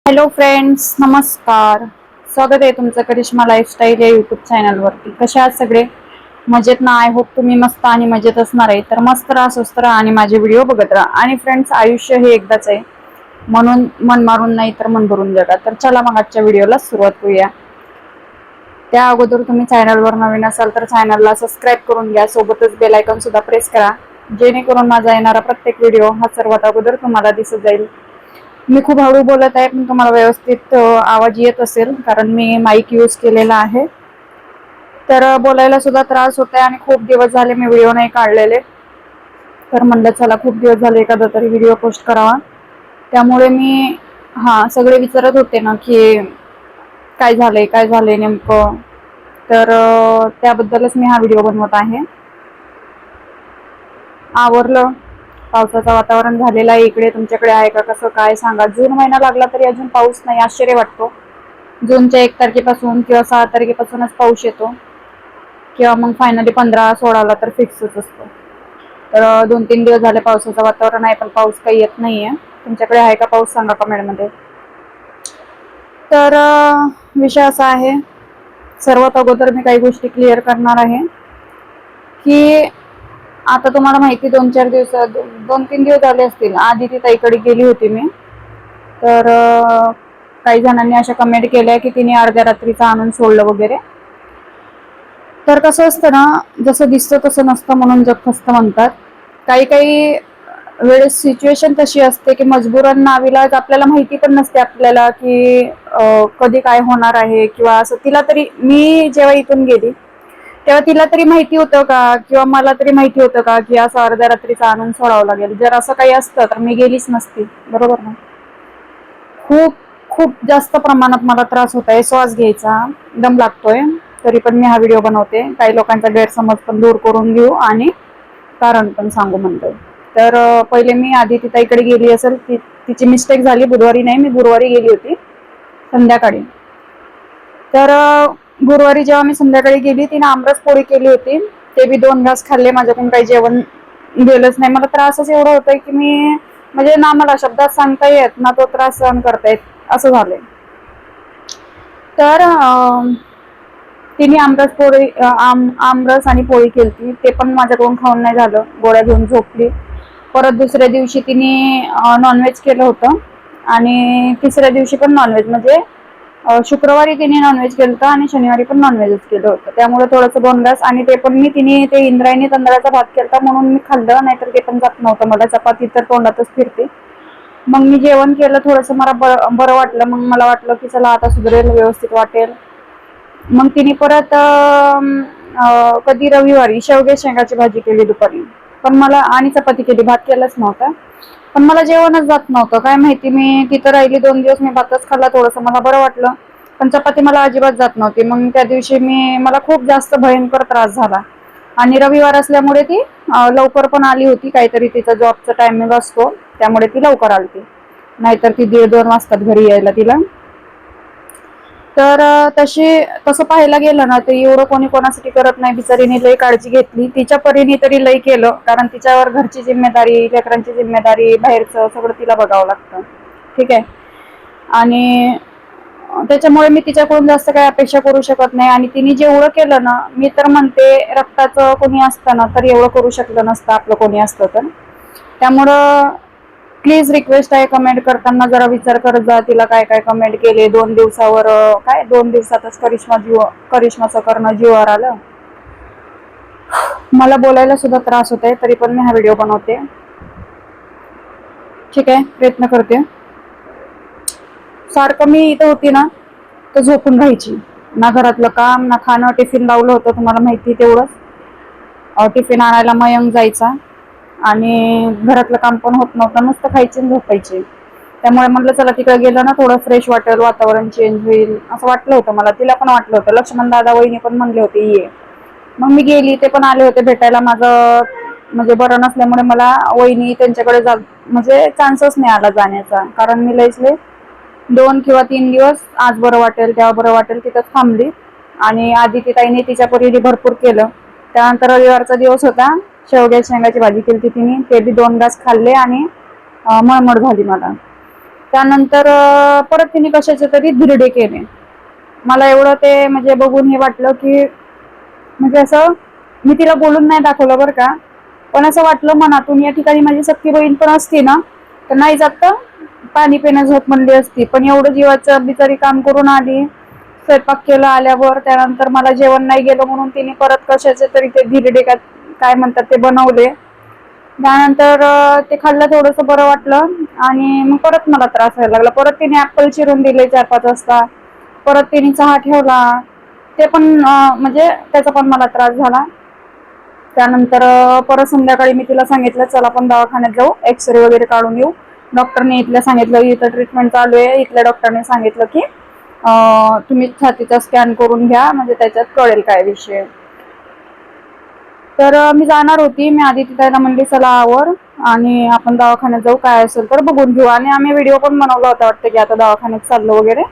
Hello friends, नमस्कार. स्वागत आहे तुमचं करिश्मा लाईफस्टाईल या यूट्यूब चॅनलवरती. कशा आहात सगळे? मजेत ना? आय होप तुम्ही मस्त आणि मजेत असणार आहे. तर मस्त राहा, स्वस्त राहा आणि माझे व्हिडिओ बघत राहा. आणि फ्रेंड्स, आयुष्य हे एकदाच आहे, म्हणून मन मारून नाही तर मन भरून जगा. तर चला मग आजच्या व्हिडिओला सुरुवात करूया. त्या अगोदर तुम्ही चॅनलवर नवीन असाल तर चॅनलला सबस्क्राईब करून घ्या, सोबतच बेल आयकॉन सुद्धा प्रेस करा, जेणेकरून माझा येणारा प्रत्येक व्हिडिओ हा सर्वात अगोदर तुम्हाला दिसत जाईल. मी खूप हळू बोलत आहे, पण तुम्हाला व्यवस्थित आवाज येत असेल कारण मी माईक यूज केलेला आहे. तर बोलायला सुद्धा त्रास होत आहे आणि खूप दिवस झाले मी व्हिडिओ नाही काढलेले. तर म्हणलं चला, खूप दिवस झाले एखादा तरी व्हिडिओ पोस्ट करावा. त्यामुळे मी सगळे विचारत होते ना की काय झालंय नेमकं. तर त्याबद्दलच मी हा व्हिडिओ बनवत आहे. आवरलं, पावसाचं वातावरण झालेलं आहे इकडे. तुमच्याकडे आहे का? कसं काय सांगा. जून महिना लागला तरी अजून पाऊस नाही, आश्चर्य वाटतो. जूनच्या 1 तारखेपासून किंवा 6 तारखेपासूनच पाऊस येतो, किंवा मग फायनली 15-16ला तर फिक्सच असतो. तर 2-3 दिवस झाले पावसाचं वातावरण आहे, पण पाऊस काही येत नाहीये. तुमच्याकडे आहे का पाऊस? सांगा कमेंटमध्ये. तर विषय असा आहे, सर्वात अगोदर मी काही गोष्टी क्लिअर करणार आहे की आता तुम्हाला माहिती 2-3 दिवस झाले असतील, आधी ती ताईकडे गेली होती मी. तर काही जणांनी अशा कमेंट केल्या की तिने अर्ध्या रात्रीचं आणून सोडलं वगैरे. तर कसं असतं ना, जसं दिसतं तसं नसतं, म्हणून जग फसतं म्हणतात. काही वेळेस सिच्युएशन तशी असते की मजबुरन नाविलाज, आपल्याला माहिती पण नसते आपल्याला की कधी काय होणार आहे किंवा असं. तिला तरी, मी जेव्हा इथून गेली तेव्हा तिला तरी माहिती होतं का, किंवा मला तरी माहिती होतं का की असं अर्ध्या रात्रीचं आणून सोडावं लागेल. जर असं काही असतं तर मी गेलीच नसती, बरोबर ना? खूप खूप जास्त प्रमाणात मला त्रास होत आहे, श्वास घ्यायचा दम लागतोय. तरी पण मी हा व्हिडिओ बनवते, काही लोकांचा गैरसमज पण दूर करून घेऊ आणि कारण पण सांगू म्हणतोय. तर पहिले मी आधी ती ताईकडे गेली असेल, तिची मिस्टेक झाली. बुधवारी नाही, मी गुरुवारी गेली होती संध्याकाळी. तर गुरुवारी जेव्हा मी संध्याकाळी गेली, तिने आमरस पोळी केली होती. ते बी 2 घास खाल्ले. माझ्याकडून काही जेवण गेलंच नाही. मला त्रासच एवढा होतोय की मी, म्हणजे ना मला शब्दात सांगता येत ना तो त्रास सहन करता येत, असं झालंय. तर तिने आमरस आणि पोळी केली, ते पण माझ्याकडून खाऊन नाही झालं. गोळ्या घेऊन झोपली. परत दुसऱ्या दिवशी तिने नॉनव्हेज केलं होतं, आणि तिसऱ्या दिवशी पण नॉनव्हेज. म्हणजे शुक्रवारी तिने नॉनव्हेज केलं होतं आणि शनिवारी पण नॉनव्हेजच केलं होतं. त्यामुळे थोडंसं 2 घास, आणि ते पण तिने ते इंद्रायणी तांदळाचा भात केला म्हणून मी खाल्लं, नाहीतर ते पण जात नव्हतं मला. चपाती तर तोंडातच फिरते. मग मी जेवण केलं, थोडंसं मला बरं वाटलं. मग मला वाटलं की चला आता सुधरेल, व्यवस्थित वाटेल. मग तिने परत कधी रविवारी शेवग्याच्या भाजी केली दुपारी, पण मला, आणि चपाती केली, भात केलाच नव्हता. पण मला जेवणच जात नव्हतं, काय माहिती. मी तिथं राहिली 2 दिवस, मी भातच खाल्ला. थोडंसं मला बरं वाटलं, पण चपाती मला अजिबात जात नव्हती. मग त्या दिवशी मला खूप जास्त भयंकर त्रास झाला. आणि रविवार असल्यामुळे ती लवकर पण आली होती. काहीतरी तिचा जॉबचा टायमिंग असतो, त्यामुळे ती लवकर आली. नाहीतर ती 1:30-2 वाजतात घरी यायला तिला. तर तसं पाहायला गेलं ना, तर एवढं कोणी कोणासाठी करत नाही. बिचारीने लई काळजी घेतली, तिच्या परीने तरी लई केलं. कारण तिच्यावर घरची जिम्मेदारी, लेकरांची जिम्मेदारी, बाहेरचं सगळं तिला बघावं लागतं, ठीक आहे. आणि त्याच्यामुळे मी तिच्याकडून जास्त काही अपेक्षा करू शकत नाही. आणि तिने जेवढं केलं ना, मी तर म्हणते रक्ताचं कोणी असतं ना तर एवढं करू शकलं नसतं आपलं कोणी असतं तर. त्यामुळं प्लीज रिक्वेस्ट आहे, कमेंट करताना जरा विचार करत जा. तिला काय काय कमेंट केले 2 दिवसावर, काय 2 दिवसातच करिश्माचं करणं जीवावर आलं. मला बोलायला सुद्धा त्रास होत आहे, तरी पण मी हा व्हिडिओ बनवते, ठीक आहे. प्रयत्न करते. सारखं मी इथं होती ना तर झोपून राहायची, ना घरातलं काम ना खाणं. टिफिन लावलं होतं, तुम्हाला माहिती तेवढंच. टिफिन आणायला मयंक जायचा, आणि घरातलं काम पण होत नव्हतं, नुसतं खायची आणि झोपायची. त्यामुळे म्हटलं चला तिकडे गेलं ना थोडं फ्रेश वाटेल, वातावरण चेंज होईल, असं वाटलं होतं मला. तिला पण वाटलं होतं. लक्ष्मण दादा, वहिनी पण म्हणले होते ये. मग मी गेली, ते पण आले होते भेटायला. माझं म्हणजे बरं नसल्यामुळे मला वहिनी त्यांच्याकडे म्हणजे चान्सच नाही आला जाण्याचा. कारण मी लईच 2 किंवा 3 दिवस, आज बरं वाटेल तेव्हा बरं वाटेल, तिथं थांबली. आणि आधी ती ताईने तिच्या परीने भरपूर केलं. त्यानंतर रविवारचा दिवस होता, शेवग्याच्या शेंगाची भाजी केली तिने, ते बी 2 घास खाल्ले आणि मळमळ झाली मला. त्यानंतर परत तिने कशाचे तरी धिरडे केले. मला एवढं ते म्हणजे बघून हे वाटलं की म्हणजे असं मी तिला बोलून नाही दाखवलं बरं का, पण असं वाटलं मनातून या ठिकाणी माझी सख्खी बहीण पण असती ना तर नाही जात पाणी पिणं झोप म्हणली असती. पण एवढं जीवाचं बिचारी काम करून आली, स्वयंपाक केला आल्यावर, त्यानंतर मला जेवण नाही गेलं म्हणून तिने परत कशाचे तरी ते धिरडे काय म्हणतात ते बनवले. त्यानंतर ते खाल्लं, थोडंसं बरं वाटलं आणि मग परत मला त्रास व्हायला लागला. परत तिने ऍपल चिरून दिले 4-5 वाजता, परत तिने चहा ठेवला, ते पण म्हणजे त्याचा पण मला त्रास झाला. त्यानंतर परत संध्याकाळी मी तिला सांगितलं चला आपण दवाखान्यात जाऊ, एक्सरे वगैरे काढून येऊ. डॉक्टरने इथल्या सांगितलं इथं ट्रीटमेंट चालू आहे. इथल्या डॉक्टरने सांगितलं की तुम्ही छातीचा स्कॅन करून घ्या, म्हणजे त्याच्यात कळेल काय विषय. तर मी जाणार होती, मी आधी तिला म्हणली चला आवर आणि आपण दवाखान्यात जाऊ, काय असेल तर बघून घेऊ. आणि आम्ही व्हिडिओ पण बनवला होता वाटतं की आता दवाखान्यात चाललो वगैरे.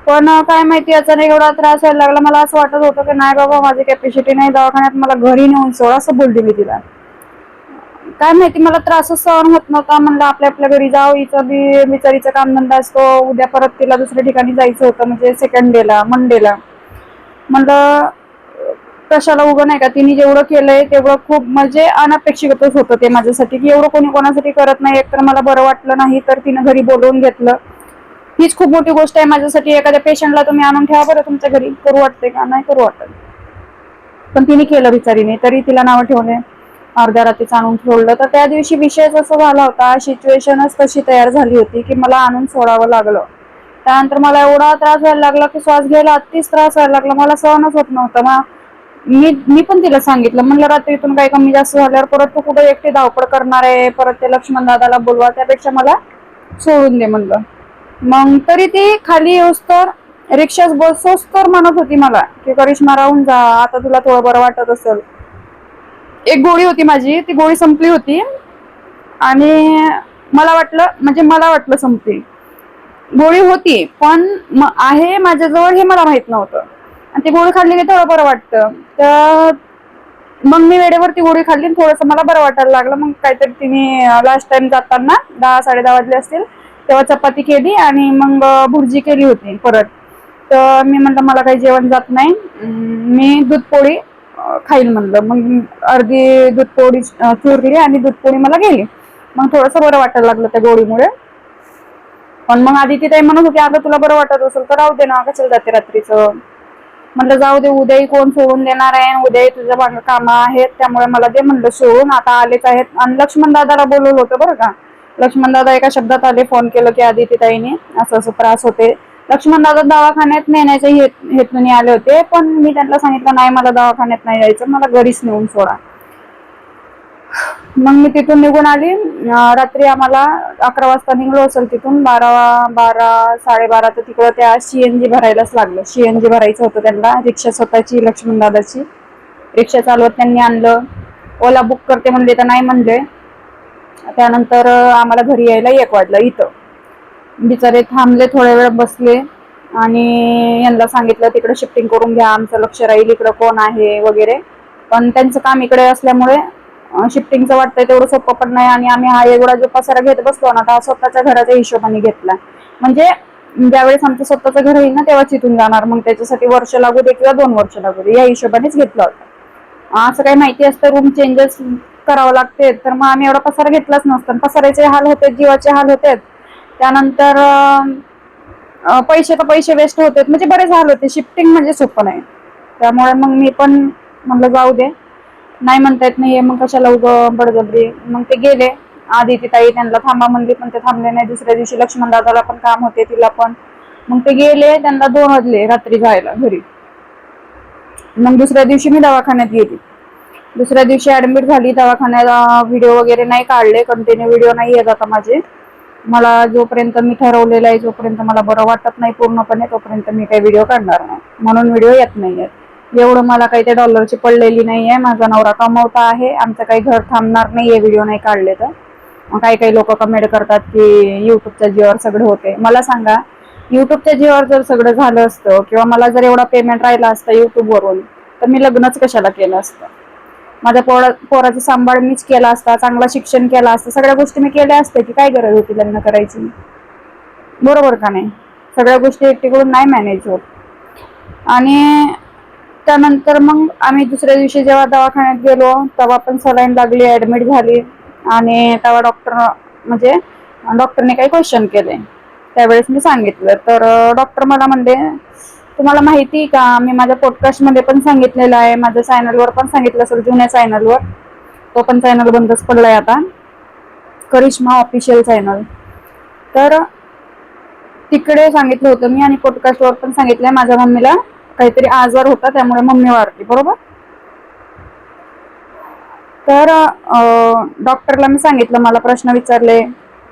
पण काय माहिती अचानक एवढा त्रास व्हायला लागला. मला असं वाटत होतं की नाही बाबा माझी कॅपॅसिटी नाही दवाखान्यात, मला घरी नेऊन सोड, असं बोलली मी तिला. काय माहिती मला त्रासच सहन होत नव्हता. म्हणलं आपल्या आपल्या घरी जाऊ, हिचं बी बिचारीचं कामधंदा असतो, उद्या परत तिला दुसऱ्या ठिकाणी जायचं होतं म्हणजे सेकंड डेला मंडेला. म्हणलं कशाला उगं नाही का, तिने जेवढं केलंय तेवढं खूप म्हणजे अनपेक्षितच होतं ते माझ्यासाठी, की एवढं कोणी कोणासाठी करत नाही. एकतर मला बरं वाटलं नाही तर तिनं घरी बोलवून घेतलं, हीच खूप मोठी गोष्ट आहे माझ्यासाठी. एखाद्या पेशंटला तुम्ही आणून ठेवा बरं तुमच्या घरी, करू वाटते का? नाही करू वाटत. पण तिने केलं बिचारीने, तरी तिला नावं ठेवले, अर्ध्या रात्रीच आणून ठेवलं. तर त्या दिवशी विषयच असा झाला होता, सिच्युएशनच तशी तयार झाली होती की मला आणून सोडावं लागलं. त्यानंतर मला एवढा त्रास व्हायला लागला की श्वास घ्यायला अतिच त्रास व्हायला लागला, मला सहनच होत नव्हतं. मी पण तिला सांगितलं, म्हणलं रात्रीतून काही कमी जास्त झाल्यावर परत तू कुठे एकटी धावपळ करणार आहे, परत ते लक्ष्मण दादाला बोलवा, त्यापेक्षा मला सोडून दे म्हणलं. मग तरी ती खाली येऊस तर रिक्षाच बसोस तर म्हणत होती मला की करिश्मा राहून जा, आता तुला थोडं बरं वाटत असेल. एक गोळी होती माझी, ती गोळी संपली होती आणि मला वाटलं संपली. गोळी होती पण आहे माझ्याजवळ हे मला माहित नव्हतं, आणि ती गोळी खाल्ली की थोडं बरं वाटतं. तर मग मी वेळेवरती गोळी खाल्ली, थोडंसं मला बरं वाटायला लागलं. मग काहीतरी तिने लास्ट टाइम जाताना 10-10:30 वाजले असतील तेव्हा चपाती केली आणि मग भुर्जी केली होती परत. तर मी म्हणलं मला काही जेवण जात नाही, मी दूध पोळी खाईल म्हणलं. मग अर्धी दूध पोळी चुरली आणि दूध पोळी मला गेली. मग थोडंसं बरं वाटायला लागलं त्या गोळीमुळे. पण मग आधी ती ताई म्हणत होती अगं तुला बरं वाटत असेल तर राहू दे ना, कशाला जाते रात्रीचं. म्हटलं जाऊ दे, उद्याही कोण सोडून देणार आहे, उद्याही तुझ्या मागं कामं आहेत, त्यामुळे मला दे म्हणलं सोडून, आता आलेच आहेत. आणि लक्ष्मण दादाला बोलवलं होतं बरं का. लक्ष्मण दादा एका शब्दात आले, फोन केलं की आदिती ताईने असं असं त्रास होते. लक्ष्मण दादा दवाखान्यात नेण्याच्या हेतूने आले होते, पण मी त्यांना सांगितलं नाही मला दवाखान्यात नाही जायचं, मला घरीच नेऊन सोडा. मग मी तिथून निघून आली. रात्री आम्हाला 11 वाजता निघलो असेल तिथून, 12-12, 12:30 तर तिकडं त्या CNG भरायलाच लागलं. CNG भरायचं होतं त्यांना, रिक्षा स्वतःची लक्ष्मण दादाची. रिक्षा चालवत त्यांनी आणलं. ओला बुक करते म्हणले तर नाही म्हणले. त्यानंतर आम्हाला घरी यायला 1 वाजलं. इथं बिचारे थांबले, थोड्या वेळ बसले आणि यांना सांगितलं तिकडे शिफ्टिंग करून घ्या, आमचं लक्ष राहील, इकडं कोण आहे वगैरे. पण त्यांचं काम इकडे असल्यामुळे शिफ्टिंगचं वाटतंय तेवढं सोपं पण नाही. आणि आम्ही हा एवढा जो पसारा घेत बसलो ना, आता स्वतःच्या घराच्या हिशोबाने घेतला. म्हणजे ज्यावेळेस आमचं स्वतःचं घर येईल ना तेव्हाच इथून जाणार, मग त्याच्यासाठी वर्ष लागू दे किंवा 2 वर्ष लागू दे, या हिशोबानेच घेतला होता. असं काही माहिती असतं रूम चेंजेस करावं लागते, तर मग आम्ही एवढा पसारा घेतलाच नसतं. पसाराचे हाल होते, जीवाचे हाल होते. त्यानंतर पैसे तर पैसे वेस्ट होते, म्हणजे बरेच हाल होते. शिफ्टिंग म्हणजे सोपं नाही. त्यामुळे मग मी पण म्हणलं जाऊ दे, नाही म्हणता येत नाही, मग कशाला उगं बळजबरी. मग ते गेले. आदिती ताई त्यांना थांबा म्हणली पण ते थांबले नाही. दुसऱ्या दिवशी लक्ष्मण दादाला पण काम होते, तिला पण. मग ते गेले, त्यांना 2 वाजले रात्री जायला घरी. मग दुसऱ्या दिवशी मी दवाखान्यात गेली. दुसऱ्या दिवशी ऍडमिट झाली दवाखान्यात. व्हिडिओ वगैरे नाही काढले, कंटिन्यू व्हिडिओ नाही येत आता माझे. मला जोपर्यंत मी ठरवलेलं आहे, जोपर्यंत मला बरं वाटत नाही पूर्णपणे, तोपर्यंत मी काही व्हिडिओ काढणार नाही, म्हणून व्हिडिओ येत नाहीये. एवढं मला काही त्या डॉलरची पडलेली नाहीये. माझा नवरा कमवता आहे, आमचं काही घर थांबणार नाहीये व्हिडिओ नाही काढले तर. काही काही लोक कमेंट करतात की युट्यूबच्या जीवावर सगळं होते. मला सांगा, युट्यूबच्या जीवावर जर सगळं झालं असतं किंवा मला जर एवढा पेमेंट राहिला असता युट्यूबवरून, तर मी लग्नच कशाला केलं असतं. माझ्या पोराचा सांभाळ मीच केला असता, चांगला शिक्षण केला असतं, सगळ्या गोष्टी मी केल्या असत्या, की काय गरज होती लग्न करायची. बरोबर का नाही? सगळ्या गोष्टी एकटीकडून नाही मॅनेज होत. आणि त्यानंतर मग आम्ही दुसऱ्या दिवशी जेव्हा दवाखान्यात गेलो तेव्हा पण सलाईन लागली, ऍडमिट झाली. आणि तेव्हा म्हणजे डॉक्टरने काही क्वेश्चन केले. त्यावेळेस मी सांगितलं तर डॉक्टर मला म्हणले, तुम्हाला माहिती का, मी माझ्या पॉडकास्टमध्ये पण सांगितलेलं आहे, माझ्या चॅनलवर पण सांगितलं असेल, जुन्या चॅनलवर, तो पण चॅनल बंदच पडलाय आता, करिश्मा ऑफिशियल चॅनल. तर तिकडे सांगितलं होतं मी आणि पॉडकास्टवर पण सांगितलंय, माझ्या मम्मीला काहीतरी आजार होता त्यामुळे मम्मी वारली, बरोबर. तर डॉक्टरला मी सांगितलं, मला प्रश्न विचारले,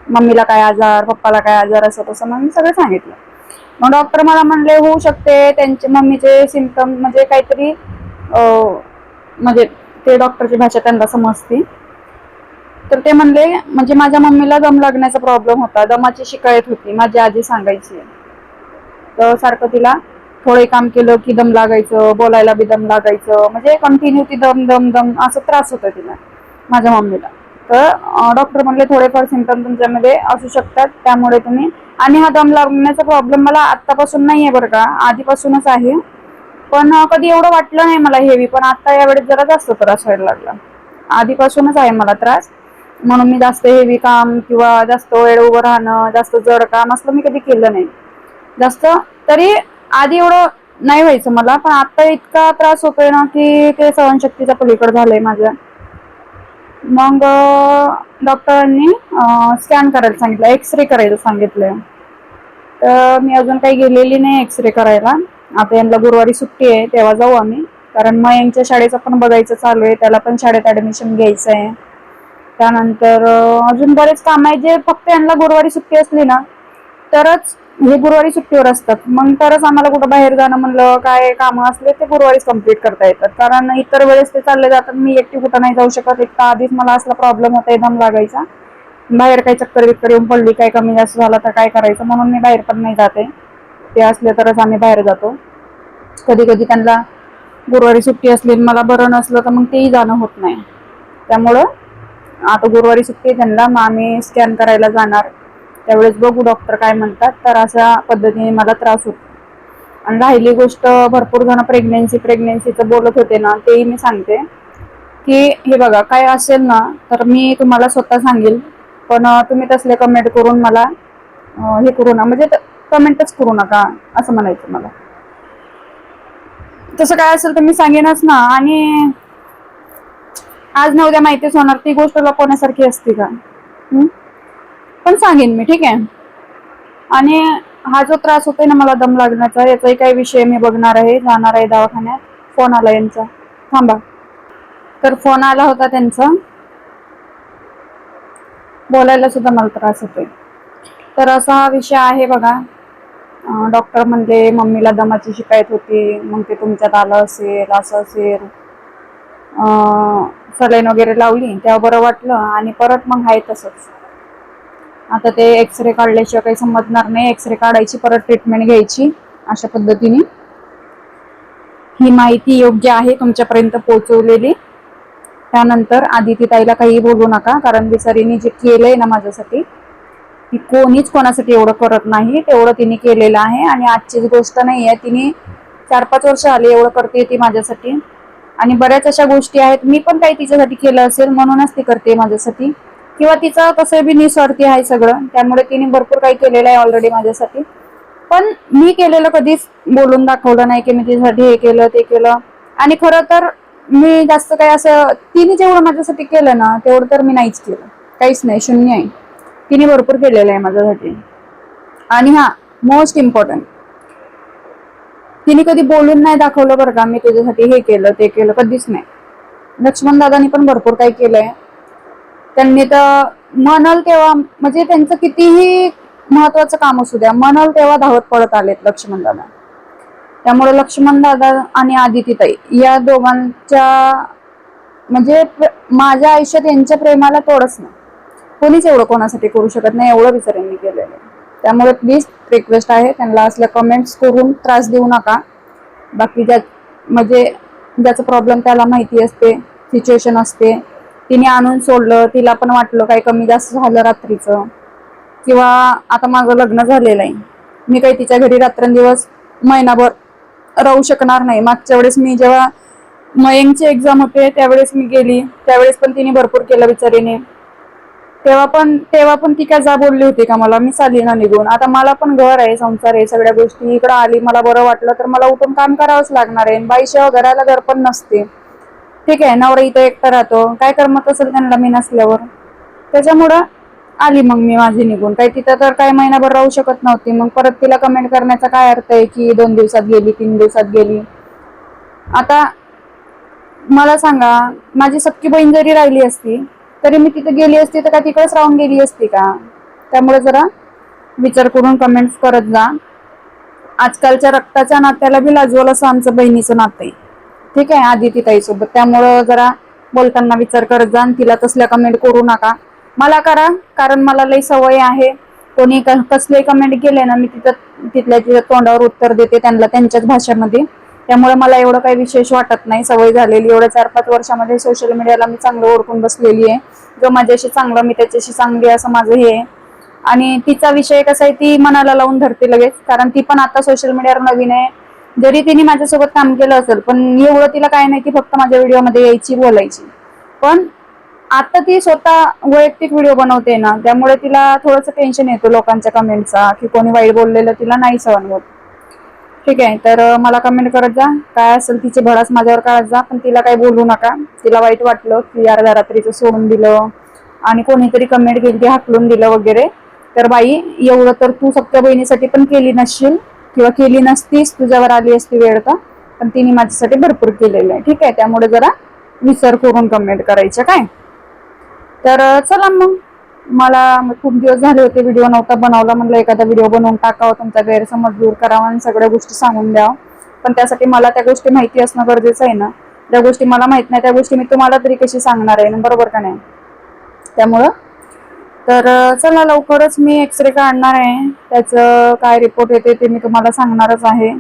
मम्मीला काय आजार, पप्पाला काय आजार, असं तसं मग मी सगळं सांगितलं. मग डॉक्टर मला म्हणले होऊ शकते त्यांचे मम्मीचे सिम्पटम म्हणजे काहीतरी म्हणजे ते डॉक्टरची भाषा त्यांना समजते. तर ते म्हणले म्हणजे माझ्या मम्मीला दम लागण्याचा प्रॉब्लेम होता, दमाची शिकायत होती, माझी आजी सांगायची. तर सारखं तिला थोडे काम केलं की दम लागायचं, बोलायला बी दम लागायचं, म्हणजे कंटिन्यू ती दम दम दम असं त्रास होता तिला, माझ्या मम्मीला. तर डॉक्टर म्हणले थोडेफार सिम्पटम तुमच्यामध्ये असू शकतात, त्यामुळे तुम्ही, आणि हा दम लागण्याचा प्रॉब्लेम मला आत्तापासून नाही आहे बरं का, आधीपासूनच आहे. पण कधी एवढं वाटलं नाही मला हेवी, पण आता यावेळेस जरा जास्त त्रास व्हायला लागला. आधीपासूनच आहे मला त्रास, म्हणून मी जास्त हेवी काम किंवा जास्त वेळ उभं राहणं, जास्त जड काम असलं मी कधी केलं नाही जास्त. तरी आधी एवढं नाही व्हायचं मला, पण आता इतका त्रास होतोय ना की ते सहनशक्तीच्या पलीकडे झालंय माझ्या. मग डॉक्टरांनी स्कॅन करायला सांगितलं, एक्सरे करायला सांगितलं. तर मी अजून काही गेलेली नाही एक्सरे करायला. आता यांना गुरुवारी सुट्टी आहे तेव्हा जाऊ आम्ही, कारण मयंकच्या शाळेचं पण बघायचं चालू आहे, त्याला पण शाळेत ऍडमिशन घ्यायचं आहे. त्यानंतर अजून बरेच काम आहे जे फक्त यांना गुरुवारी सुट्टी असली ना तरच, हे गुरुवारी सुट्टीवर असतात, मग तरच आम्हाला कुठं बाहेर जाणं म्हणलं काय कामं असले ते गुरुवारीच कम्प्लीट करता येतात. कारण इतर वेळेस ते चालले जातात, मी एकटी कुठं नाही जाऊ शकत. एक तर आधीच मला असला प्रॉब्लेम होता, दम लागायचा, बाहेर काही चक्कर बिक्कर येऊन पडली, काय कमी जास्त झाला तर काय करायचं, म्हणून मी बाहेर पण नाही जाते. ते असले तरच आम्ही बाहेर जातो. कधी कधी त्यांना गुरुवारी सुट्टी असली, मला बरं नसलं तर मग तेही जाणं होत नाही. त्यामुळं आता गुरुवारी सुट्टी आहे त्यांना, मग आम्ही स्कॅन करायला जाणार, त्यावेळेस बघू डॉक्टर काय म्हणतात. तर अशा पद्धतीने मला त्रास होतो. आणि राहिली गोष्ट, भरपूर जण प्रेग्नेन्सीचं बोलत होते ना, तेही मी सांगते की हे बघा, काय असेल ना तर मी तुम्हाला स्वतः सांगेल, पण तुम्ही तसले कमेंट करून मला हे करू ना, म्हणजे कमेंटच करू नका असं म्हणायचं मला. तसं काय असेल तर मी सांगेनच ना, आणि आज ना उद्या माहितीच होणार, ती गोष्ट लपवण्यासारखी असते का? पण सांगेन मी, ठीक आहे. आणि हा जो त्रास होतोय ना मला दम लागण्याचा, याचाही काही विषय मी बघणार आहे, जाणार आहे दवाखान्यात. फोन आला यांचा, थांबा. तर फोन आला होता त्यांचा, बोलायला सुद्धा मला त्रास होतोय. तर असा हा विषय आहे बघा. डॉक्टर म्हणजे मम्मीला दमाची शिकायत होती, मग ते तुमच्यात आलं असेल, असं असेल. सलाईन वगैरे लावली तेव्हा बरं वाटलं, आणि परत मग आहे तसंच. आता ते एक्सरे काढल्याशिवाय काही समजणार नाही, एक्सरे काढायची, परत ट्रीटमेंट घ्यायची. अशा पद्धतीने ही माहिती योग्य आहे तुमच्यापर्यंत पोहोचवलेली. त्यानंतर आदिती ताईला काही बोलू नका, कारण बिचारीने जे केलंय ना माझ्यासाठी, ती कोणीच कोणासाठी एवढं करत नाही तेवढं तिने केलेलं आहे. आणि आजचीच गोष्ट नाही आहे, तिने 4-5 वर्ष आली एवढं करते ती माझ्यासाठी. आणि बऱ्याच अशा गोष्टी आहेत, मी पण काही तिच्यासाठी केलं असेल म्हणूनच ती करते माझ्यासाठी, किंवा तिचं तसं बी निस्वार्थी आहे सगळं, त्यामुळे तिने भरपूर काही केलेलं आहे ऑलरेडी माझ्यासाठी. पण मी केलेलं कधीच बोलून दाखवलं नाही की मी तिच्यासाठी हे केलं ते केलं. आणि खरं तर मी जास्त काही असं, तिने जेवढं माझ्यासाठी केलं ना तेवढं तर मी नाहीच केलं, काहीच नाही, शून्य आहे. तिने भरपूर केलेलं आहे माझ्यासाठी. आणि हा मोस्ट इम्पॉर्टंट, तिने कधी बोलून नाही दाखवलं बरं का, मी तुझ्यासाठी हे केलं ते केलं, कधीच नाही. लक्ष्मण दादानी पण भरपूर काही केलंय. त्यांनी तर म्हणाल तेव्हा, म्हणजे त्यांचं कितीही महत्वाचं काम असू द्या, म्हणाल तेव्हा धावत पडत आलेत लक्ष्मण दादा. त्यामुळे लक्ष्मण दादा आणि आदितीताई या दोघांच्या, म्हणजे माझ्या आयुष्यात यांच्या प्रेमाला तोडच नाही. कोणीच एवढं कोणासाठी करू शकत नाही, एवढं बिचाऱ्यांनी केलेलं. त्यामुळे प्लीज रिक्वेस्ट आहे, त्यांना असल्या कमेंट्स करून त्रास देऊ नका. बाकी म्हणजे ज्याचं प्रॉब्लेम त्याला माहिती असते, सिच्युएशन असते. तिने आणून सोडलं, तिला पण वाटलं काही कमी जास्त झालं रात्रीचं, किंवा आता माझं लग्न झालेलं आहे, मी काही तिच्या घरी रात्रंदिवस महिनाभर राहू शकणार नाही. मागच्या वेळेस मी जेव्हा मयंकची एक्झाम होते त्यावेळेस मी गेली, त्यावेळेस पण तिने भरपूर केलं बिचारीने. तेव्हा पण ती काय जा बोलली होती का मला? मी चालली ना निघून. आता मला पण घर आहे, संसार आहे, सगळ्या गोष्टी. इकडं आली, मला बरं वाटलं तर मला उठून काम करावंच लागणार आहे. बाईशिवाय घराला घर पण नसते. ठीक आहे, नवरा इथं एकटा राहतो, काय करमत असेल त्यांना मी नसल्यावर. त्याच्यामुळं आली मग मी माझी निघून. काही तिथं तर काही महिनाभर राहू शकत नव्हती. मग परत तिला कमेंट करण्याचा काय अर्थ आहे की 2 दिवसात गेली, 3 दिवसात गेली. आता मला सांगा, माझी सख्खी बहीण जरी राहिली असती तरी मी तिथे गेली असती तर का तिकडेच राहून गेली असती का? त्यामुळे जरा विचार करून कमेंट्स करत जा. आजकालच्या रक्ताच्या नात्याला बी लाजवल असं आमचं बहिणीचं नातं आहे. ठीक आहे, आदिती ताईसोबत. त्यामुळं जरा बोलताना विचार करत जा आणि तिला तसल्या कमेंट करू नका. मला करा, कारण मला लई सवय आहे. कोणी कसले कमेंट केले ना, मी तिथल्या तोंडावर उत्तर देते त्यांना त्यांच्याच भाषेमध्ये. त्यामुळे मला एवढं काही विशेष वाटत नाही, सवय झालेली. एवढ्या 4-5 वर्षामध्ये सोशल मीडियाला मी चांगलं ओळखून बसलेली आहे. जो माझ्याशी चांगलं मी त्याच्याशी चांगली, असं माझं हे आहे. आणि तिचा विषय कसा आहे, ती मनाला लावून धरते लगेच, कारण ती पण आता सोशल मीडियावर नवीन आहे. जरी तिने माझ्यासोबत काम केलं असेल पण एवढं तिला काय नाही, ती फक्त माझ्या व्हिडिओमध्ये यायची, बोलायची. पण आता ती स्वतः वैयक्तिक व्हिडिओ बनवते ना, त्यामुळे तिला थोडंसं टेन्शन येतो लोकांच्या कमेंटचा, की कोणी वाईट बोललेलं तिला नाही सहन होत. ठीक आहे, तर मला कमेंट करत जा, काय असेल तिचे भडास माझ्यावर काढत जा, पण तिला काही बोलू नका. तिला वाईट वाटलं की यार रात्रीचं सोडून दिलं आणि कोणीतरी कमेंट केली की हाकलून दिलं वगैरे, तर बाई एवढं तर तू सख्या बहिणीसाठी पण केली नसशील किंवा केली नसतीस, तुझ्यावर आली असती वेळ तर, पण तिने माझ्यासाठी भरपूर केलेलं आहे. ठीक आहे, त्यामुळे जरा विचार करून कमेंट करायचं काय. तर चला मग, मला खूप दिवस झाले होते व्हिडिओ नव्हता बनवला, म्हणलं एखादा व्हिडिओ बनवून टाकावा, तुमचा गैरसमज दूर करावा आणि सगळ्या गोष्टी सांगून द्यावं. पण त्यासाठी मला त्या गोष्टी माहिती असणं गरजेचं आहे ना. त्या गोष्टी मला माहित नाही, त्या गोष्टी मी तुम्हाला तरी कशी सांगणार आहे ना, बरोबर का नाही? त्यामुळं तर चला, लवकरच मी एक्सरे काढणार आहे, त्याचं काय रिपोर्ट येते ते मी तुम्हाला सांगणारच आहे.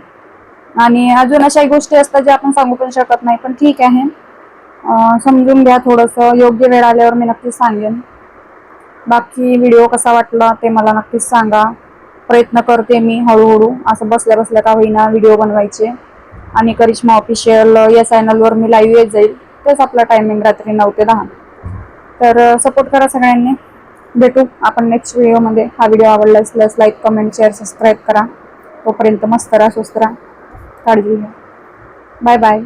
आणि अजून अशाही गोष्टी असतात ज्या आपण सांगू पण शकत नाही, पण ठीक आहे, समजून घ्या थोडंसं. योग्य वेळ आल्यावर मी नक्कीच सांगेन. बाकी व्हिडिओ कसा वाटला ते मला नक्कीच सांगा. प्रयत्न करते मी हळूहळू असं बसल्या बसल्या का होईना व्हिडिओ बनवायचे. आणि करिश्मा ऑफिशियल या चॅनलवर मी लाईव्ह येत जाईल. तेच आपला टायमिंग रात्री 9 ते 10. तर सपोर्ट करा सगळ्यांनी. भेटू आपण नेक्स्ट व्हिडिओमध्ये. हा व्हिडिओ आवडला असल्यास लाईक, कमेंट, शेअर, सबस्क्राईब करा. तोपर्यंत मस्त राहा, स्वस्त राहा, काळजी घ्या. Bye bye.